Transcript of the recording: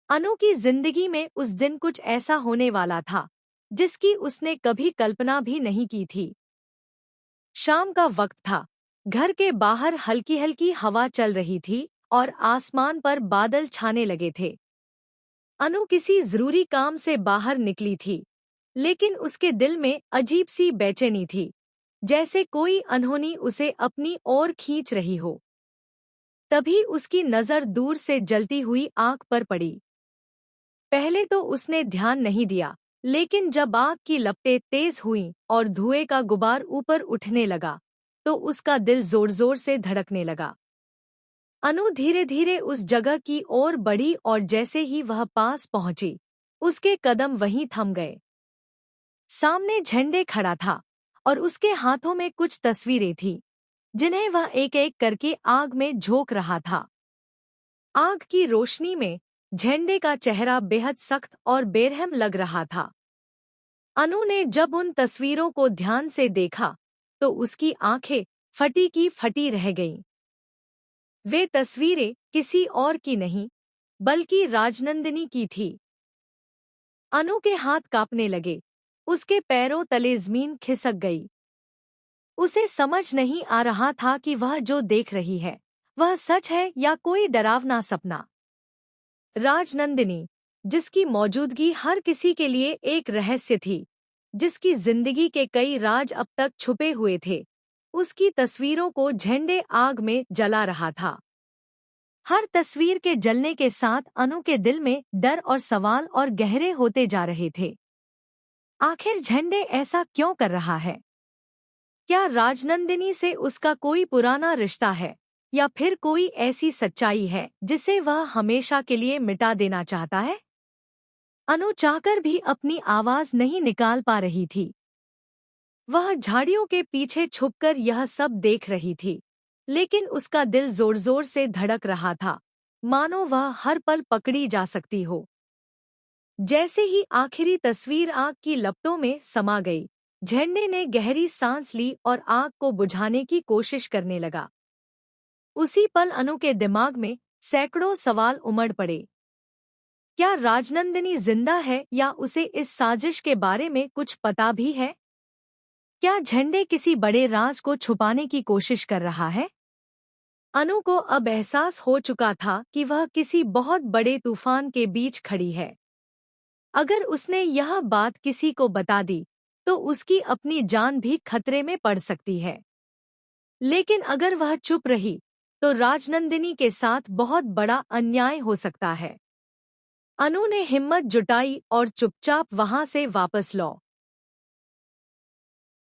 अनु की जिंदगी में उस दिन कुछ ऐसा होने वाला था जिसकी उसने कभी कल्पना भी नहीं की थी। शाम का वक्त था। घर के बाहर हल्की हल्की हवा चल रही थी और आसमान पर बादल छाने लगे थे। अनु किसी जरूरी काम से बाहर निकली थी, लेकिन उसके दिल में अजीब सी बेचैनी थी, जैसे कोई अनहोनी उसे अपनी ओर खींच रही हो। तभी उसकी नजर दूर से जलती हुई आग पर पड़ी। पहले तो उसने ध्यान नहीं दिया, लेकिन जब आग की लपटें तेज हुईं और धुएं का गुबार ऊपर उठने लगा, तो उसका दिल जोर जोर से धड़कने लगा। अनु धीरे धीरे उस जगह की ओर बढ़ी और जैसे ही वह पास पहुंची, उसके कदम वहीं थम गए। सामने झंडे खड़ा था और उसके हाथों में कुछ तस्वीरें थीं, जिन्हें वह एक एक करके आग में झोंक रहा था। आग की रोशनी में झंडे का चेहरा बेहद सख्त और बेरहम लग रहा था। अनु ने जब उन तस्वीरों को ध्यान से देखा, तो उसकी आंखें फटी की फटी रह गईं। वे तस्वीरें किसी और की नहीं, बल्कि राजनंदिनी की थी। अनु के हाथ कांपने लगे, उसके पैरों तले जमीन खिसक गई। उसे समझ नहीं आ रहा था कि वह जो देख रही है, वह सच है या कोई डरावना सपना। राजनंदिनी, जिसकी मौजूदगी हर किसी के लिए एक रहस्य थी, जिसकी जिंदगी के कई राज अब तक छुपे हुए थे, उसकी तस्वीरों को झंडे आग में जला रहा था। हर तस्वीर के जलने के साथ अनु के दिल में डर और सवाल और गहरे होते जा रहे थे। आखिर झंडे ऐसा क्यों कर रहा है? क्या राजनंदिनी से उसका कोई पुराना रिश्ता है, या फिर कोई ऐसी सच्चाई है जिसे वह हमेशा के लिए मिटा देना चाहता है? अनु चाहकर भी अपनी आवाज नहीं निकाल पा रही थी। वह झाड़ियों के पीछे छुपकर यह सब देख रही थी, लेकिन उसका दिल जोर जोर से धड़क रहा था, मानो वह हर पल पकड़ी जा सकती हो। जैसे ही आखिरी तस्वीर आग की लपटों में समा गई, झंडे ने गहरी सांस ली और आग को बुझाने की कोशिश करने लगा। उसी पल अनु के दिमाग में सैकड़ों सवाल उमड़ पड़े। क्या राजनंदिनी जिंदा है, या उसे इस साजिश के बारे में कुछ पता भी है? क्या झंडे किसी बड़े राज को छुपाने की कोशिश कर रहा है? अनु को अब एहसास हो चुका था कि वह किसी बहुत बड़े तूफान के बीच खड़ी है। अगर उसने यह बात किसी को बता दी, तो उसकी अपनी जान भी खतरे में पड़ सकती है। लेकिन अगर वह चुप रही, तो राजनंदिनी के साथ बहुत बड़ा अन्याय हो सकता है। अनु ने हिम्मत जुटाई और चुपचाप वहां से वापस लौट